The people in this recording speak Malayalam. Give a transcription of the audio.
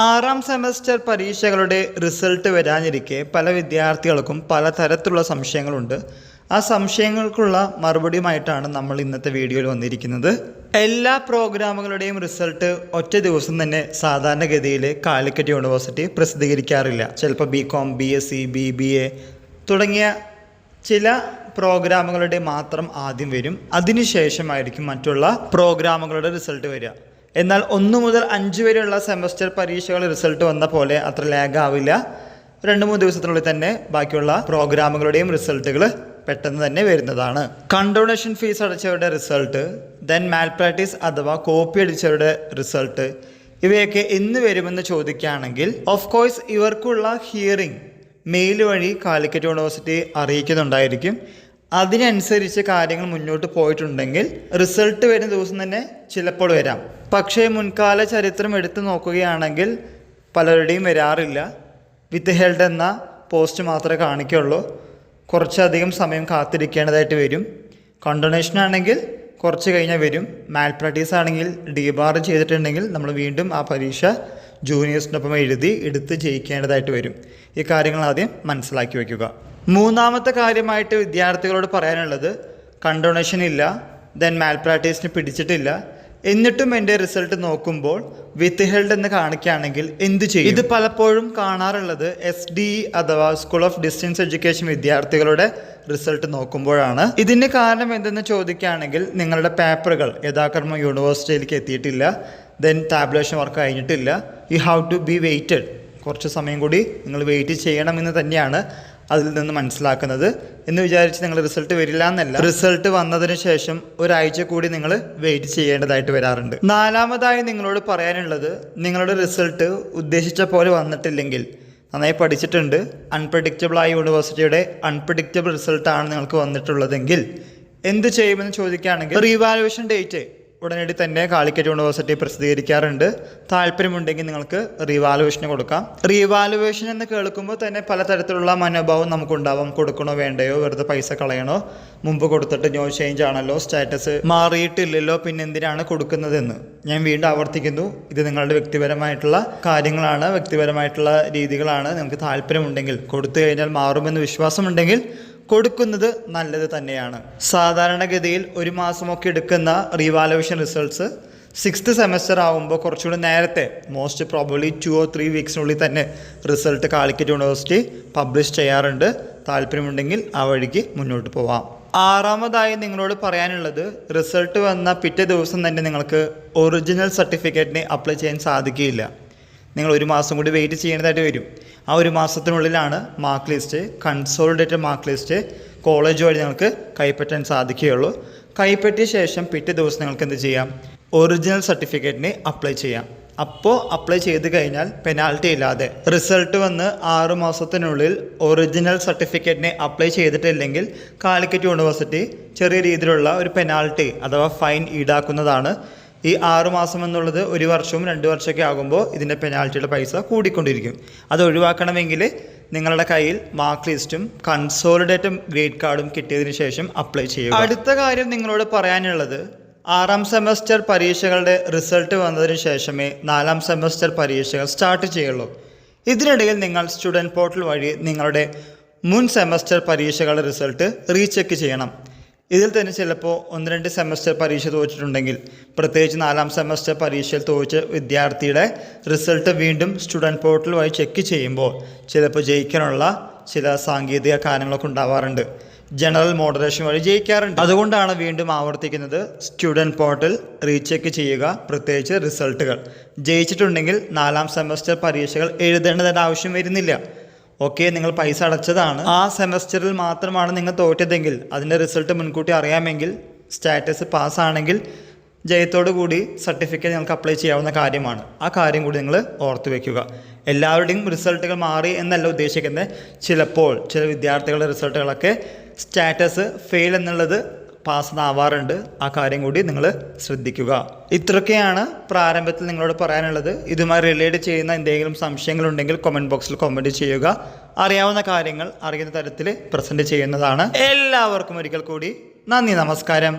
ആറാം സെമസ്റ്റർ പരീക്ഷകളുടെ റിസൾട്ട് വരാനിരിക്കെ പല വിദ്യാർത്ഥികൾക്കും പലതരത്തിലുള്ള സംശയങ്ങളുണ്ട്. ആ സംശയങ്ങൾക്കുള്ള മറുപടിയുമായിട്ടാണ് നമ്മൾ ഇന്നത്തെ വീഡിയോയിൽ വന്നിരിക്കുന്നത്. എല്ലാ പ്രോഗ്രാമുകളുടെയും റിസൾട്ട് ഒറ്റ ദിവസം തന്നെ സാധാരണഗതിയിൽ കാലിക്കറ്റ് യൂണിവേഴ്സിറ്റി പ്രസിദ്ധീകരിക്കാറില്ല. ചിലപ്പോൾ BCom, BSc, BBA തുടങ്ങിയ ചില പ്രോഗ്രാമുകളുടെ മാത്രം ആദ്യം വരും. അതിനുശേഷമായിരിക്കും മറ്റുള്ള പ്രോഗ്രാമുകളുടെ റിസൾട്ട് വരിക. എന്നാൽ 1 മുതൽ 5 വരെയുള്ള സെമസ്റ്റർ പരീക്ഷകൾ റിസൾട്ട് വന്ന പോലെ അത്ര ലാഗ് ആവില്ല. 2-3 ദിവസത്തിനുള്ളിൽ തന്നെ ബാക്കിയുള്ള പ്രോഗ്രാമുകളുടെയും റിസൾട്ടുകൾ പെട്ടെന്ന് തന്നെ വരുന്നതാണ്. കണ്ടോണേഷൻ ഫീസ് അടച്ചവരുടെ റിസൾട്ട്, ദെൻ മാൽ പ്രാക്ടീസ് അഥവാ കോപ്പി അടിച്ചവരുടെ റിസൾട്ട്, ഇവയൊക്കെ എന്ന് വരുമെന്ന് ചോദിക്കുകയാണെങ്കിൽ ഓഫ് കോഴ്സ് ഇവർക്കുള്ള ഹിയറിംഗ് മെയിൽ വഴി കാലിക്കറ്റ് യൂണിവേഴ്സിറ്റി അറിയിക്കുന്നുണ്ടായിരിക്കും. അതിനനുസരിച്ച് കാര്യങ്ങൾ മുന്നോട്ട് പോയിട്ടുണ്ടെങ്കിൽ റിസൾട്ട് വരുന്ന ദിവസം തന്നെ ചിലപ്പോൾ വരാം. പക്ഷേ മുൻകാല ചരിത്രം എടുത്തു നോക്കുകയാണെങ്കിൽ പലരുടെയും വരാറില്ല. വിത്ത് ഹെൽഡ് എന്ന പോസ്റ്റ് മാത്രമേ കാണിക്കുള്ളൂ. കുറച്ചധികം സമയം കാത്തിരിക്കേണ്ടതായിട്ട് വരും. കണ്ടോണേഷൻ ആണെങ്കിൽ കുറച്ച് കഴിഞ്ഞാൽ വരും. മാൽ പ്രാക്ടീസ് ആണെങ്കിൽ ഡീബാർ ചെയ്തിട്ടുണ്ടെങ്കിൽ നമ്മൾ വീണ്ടും ആ പരീക്ഷ ജൂനിയേഴ്സിനൊപ്പം എടുത്ത് ജയിക്കേണ്ടതായിട്ട് വരും. ഈ കാര്യങ്ങൾ ആദ്യം മനസ്സിലാക്കി വയ്ക്കുക. മൂന്നാമത്തെ കാര്യമായിട്ട് വിദ്യാർത്ഥികളോട് പറയാനുള്ളത്, കണ്ടോണേഷൻ ഇല്ല, ദെൻ മാൽ പ്രാക്ടീസിന് പിടിച്ചിട്ടില്ല, എന്നിട്ടും എൻ്റെ റിസൾട്ട് നോക്കുമ്പോൾ വിത്ത് ഹെൽഡ് എന്ന് കാണിക്കുകയാണെങ്കിൽ എന്ത് ചെയ്യും? ഇത് പലപ്പോഴും കാണാറുള്ളത് SDE അഥവാ സ്കൂൾ ഓഫ് ഡിസ്റ്റൻസ് എഡ്യൂക്കേഷൻ വിദ്യാർത്ഥികളുടെ റിസൾട്ട് നോക്കുമ്പോഴാണ്. ഇതിന് കാരണം എന്തെന്ന് ചോദിക്കുകയാണെങ്കിൽ നിങ്ങളുടെ പേപ്പറുകൾ യഥാക്രമം യൂണിവേഴ്സിറ്റിയിലേക്ക് എത്തിയിട്ടില്ല, ദെൻ ടാബ്ലേഷൻ വർക്ക് കഴിഞ്ഞിട്ടില്ല, you have to be waited. കുറച്ച് സമയം കൂടി നിങ്ങൾ വെയിറ്റ് ചെയ്യണമെന്ന് തന്നെയാണ് അതിൽ നിന്ന് മനസ്സിലാക്കുന്നത്. എന്ന് വിചാരിച്ച് നിങ്ങൾ റിസൾട്ട് വരില്ല എന്നല്ല, റിസൾട്ട് വന്നതിന് ശേഷം ഒരാഴ്ച കൂടി നിങ്ങൾ വെയിറ്റ് ചെയ്യേണ്ടതായിട്ട് വരാറുണ്ട്. നാലാമതായി നിങ്ങളോട് പറയാനുള്ളത്, നിങ്ങളുടെ റിസൾട്ട് ഉദ്ദേശിച്ച പോലെ വന്നിട്ടില്ലെങ്കിൽ, നന്നായി പഠിച്ചിട്ടുണ്ട്, അൺപ്രഡിക്റ്റബിളായ യൂണിവേഴ്സിറ്റിയുടെ അൺപ്രഡിക്റ്റബിൾ റിസൾട്ടാണ് നിങ്ങൾക്ക് വന്നിട്ടുള്ളതെങ്കിൽ എന്ത് ചെയ്യുമെന്ന് ചോദിക്കുകയാണെങ്കിൽ റീവാലുവേഷൻ ഡേറ്റ് ഉടനടി തന്നെ കാലിക്കറ്റ് യൂണിവേഴ്സിറ്റി പ്രസിദ്ധീകരിക്കാറുണ്ട്. താല്പര്യമുണ്ടെങ്കിൽ നിങ്ങൾക്ക് റീവാലുവേഷന് കൊടുക്കാം. റീവാലുവേഷൻ എന്ന് കേൾക്കുമ്പോൾ തന്നെ പലതരത്തിലുള്ള മനോഭാവം നമുക്കുണ്ടാവാം. കൊടുക്കണോ വേണ്ടയോ, വെറുതെ പൈസ കളയണോ, മുമ്പ് കൊടുത്തിട്ട് നോ ചേഞ്ച് ആണല്ലോ, സ്റ്റാറ്റസ് മാറിയിട്ടില്ലല്ലോ, പിന്നെ എന്തിനാണ് കൊടുക്കുന്നതെന്ന്. ഞാൻ വീണ്ടും ആവർത്തിക്കുന്നു, ഇത് നിങ്ങളുടെ വ്യക്തിപരമായിട്ടുള്ള കാര്യങ്ങളാണ്, വ്യക്തിപരമായിട്ടുള്ള രീതികളാണ്. നിങ്ങൾക്ക് താല്പര്യമുണ്ടെങ്കിൽ, കൊടുത്തു കഴിഞ്ഞാൽ മാറുമെന്ന് വിശ്വാസമുണ്ടെങ്കിൽ കൊടുക്കുന്നത് നല്ലത് തന്നെയാണ്. സാധാരണഗതിയിൽ 1 മാസമൊക്കെ എടുക്കുന്ന റീവാലുവേഷൻ റിസൾട്ട്സ് 6th സെമസ്റ്റർ ആകുമ്പോൾ കുറച്ചുകൂടി നേരത്തെ, മോസ്റ്റ് പ്രോബബ്ലി 2 or 3 വീക്സിനുള്ളിൽ തന്നെ റിസൾട്ട് കാലിക്കറ്റ് യൂണിവേഴ്സിറ്റി പബ്ലിഷ് ചെയ്യാറുണ്ട്. താല്പര്യമുണ്ടെങ്കിൽ ആ വഴിക്ക് മുന്നോട്ട് പോവാം. ആറാമതായി നിങ്ങളോട് പറയാനുള്ളത്, റിസൾട്ട് വന്ന പിറ്റേ ദിവസം തന്നെ നിങ്ങൾക്ക് ഒറിജിനൽ സർട്ടിഫിക്കറ്റിന് അപ്ലൈ ചെയ്യാൻ സാധിക്കുകയില്ല. നിങ്ങൾ 1 മാസം കൂടി വെയിറ്റ് ചെയ്യേണ്ടതായിട്ട് വരും. ആ 1 മാസത്തിനുള്ളിലാണ് mark list, consolidated mark list college വഴി നിങ്ങൾക്ക് കൈപ്പറ്റാൻ സാധിക്കുകയുള്ളൂ. കൈപ്പറ്റിയ ശേഷം പിറ്റേ ദിവസം നിങ്ങൾക്ക് എന്ത് ചെയ്യാം? ഒറിജിനൽ സർട്ടിഫിക്കറ്റിന് അപ്ലൈ ചെയ്യാം. അപ്പോൾ അപ്ലൈ ചെയ്ത് കഴിഞ്ഞാൽ പെനാൽറ്റി ഇല്ലാതെ, റിസൾട്ട് വന്ന് 6 മാസത്തിനുള്ളിൽ ഒറിജിനൽ സർട്ടിഫിക്കറ്റിന് അപ്ലൈ ചെയ്തിട്ടില്ലെങ്കിൽ കാലിക്കറ്റ് യൂണിവേഴ്സിറ്റി ചെറിയ രീതിയിലുള്ള ഒരു പെനാൽറ്റി അഥവാ ഫൈൻ ഈടാക്കുന്നതാണ്. ഈ 6 മാസം എന്നുള്ളത് 1 വർഷവും 2 വർഷമൊക്കെ ആകുമ്പോൾ ഇതിൻ്റെ പെനാൽറ്റിയുടെ പൈസ കൂടിക്കൊണ്ടിരിക്കും. അത് ഒഴിവാക്കണമെങ്കിൽ നിങ്ങളുടെ കയ്യിൽ മാർക്ക് ലിസ്റ്റും കൺസോളിഡേറ്റഡ് ഗ്രേഡ് കാർഡും കിട്ടിയതിന് ശേഷം അപ്ലൈ ചെയ്യുക. അടുത്ത കാര്യം നിങ്ങളോട് പറയാനുള്ളത്, 6ാം സെമസ്റ്റർ പരീക്ഷകളുടെ റിസൾട്ട് വന്നതിന് ശേഷമേ 4ാം സെമസ്റ്റർ പരീക്ഷകൾ സ്റ്റാർട്ട് ചെയ്യുള്ളൂ. ഇതിനിടയിൽ നിങ്ങൾ സ്റ്റുഡൻറ്റ് പോർട്ടൽ വഴി നിങ്ങളുടെ മുൻ സെമസ്റ്റർ പരീക്ഷകളുടെ റിസൾട്ട് റീചെക്ക് ചെയ്യണം. ഇതിൽ തന്നെ ചിലപ്പോൾ 1-2 സെമസ്റ്റർ പരീക്ഷ തോറ്റിട്ടുണ്ടെങ്കിൽ, പ്രത്യേകിച്ച് 4ാം സെമസ്റ്റർ പരീക്ഷയിൽ തോറ്റ വിദ്യാർത്ഥിയുടെ റിസൾട്ട് വീണ്ടും സ്റ്റുഡൻറ്റ് പോർട്ടൽ വഴി ചെക്ക് ചെയ്യുമ്പോൾ ചിലപ്പോൾ ജയിക്കാനുള്ള ചില സാങ്കേതിക കാരണങ്ങളൊക്കെ ഉണ്ടാവാറുണ്ട്. ജനറൽ മോഡറേഷൻ വഴി ജയിക്കാറുണ്ട്. അതുകൊണ്ടാണ് വീണ്ടും ആവർത്തിക്കുന്നത്, സ്റ്റുഡൻറ്റ് പോർട്ടൽ റീചെക്ക് ചെയ്യുക, പ്രത്യേകിച്ച് റിസൾട്ടുകൾ. ജയിച്ചിട്ടുണ്ടെങ്കിൽ 4ാം സെമസ്റ്റർ പരീക്ഷകൾ എഴുതേണ്ടതിൻ്റെ ആവശ്യം വരുന്നില്ല. ഓക്കെ, നിങ്ങൾ പൈസ അടച്ചതാണ്, ആ സെമസ്റ്ററിൽ മാത്രമാണ് നിങ്ങൾ തോറ്റതെങ്കിൽ അതിൻ്റെ റിസൾട്ട് മുൻകൂട്ടി അറിയാമെങ്കിൽ, സ്റ്റാറ്റസ് പാസ്സാണെങ്കിൽ ജയത്തോടു കൂടി സർട്ടിഫിക്കറ്റ് നിങ്ങൾക്ക് അപ്ലൈ ചെയ്യാവുന്ന കാര്യമാണ്. ആ കാര്യം കൂടി നിങ്ങൾ ഓർത്ത് വയ്ക്കുക. എല്ലാവരുടെയും റിസൾട്ടുകൾ മാറി എന്നല്ല ഉദ്ദേശിക്കുന്നത്. ചിലപ്പോൾ ചില വിദ്യാർത്ഥികളുടെ റിസൾട്ടുകളൊക്കെ സ്റ്റാറ്റസ് ഫെയിൽ എന്നുള്ളത് പാസ് ആവാറുണ്ട്. ആ കാര്യം കൂടി നിങ്ങൾ ശ്രദ്ധിക്കുക. ഇത്രയൊക്കെയാണ് പ്രാരംഭത്തിൽ നിങ്ങളോട് പറയാനുള്ളത്. ഇതുമായി റിലേറ്റ് ചെയ്യുന്ന എന്തെങ്കിലും സംശയങ്ങളുണ്ടെങ്കിൽ കമൻറ്റ് ബോക്സിൽ കമൻറ്റ് ചെയ്യുക. അറിയാവുന്ന കാര്യങ്ങൾ അറിയുന്ന തരത്തിൽ പ്രസൻറ്റ് ചെയ്യുന്നതാണ്. എല്ലാവർക്കും ഒരിക്കൽ കൂടി നന്ദി, നമസ്കാരം.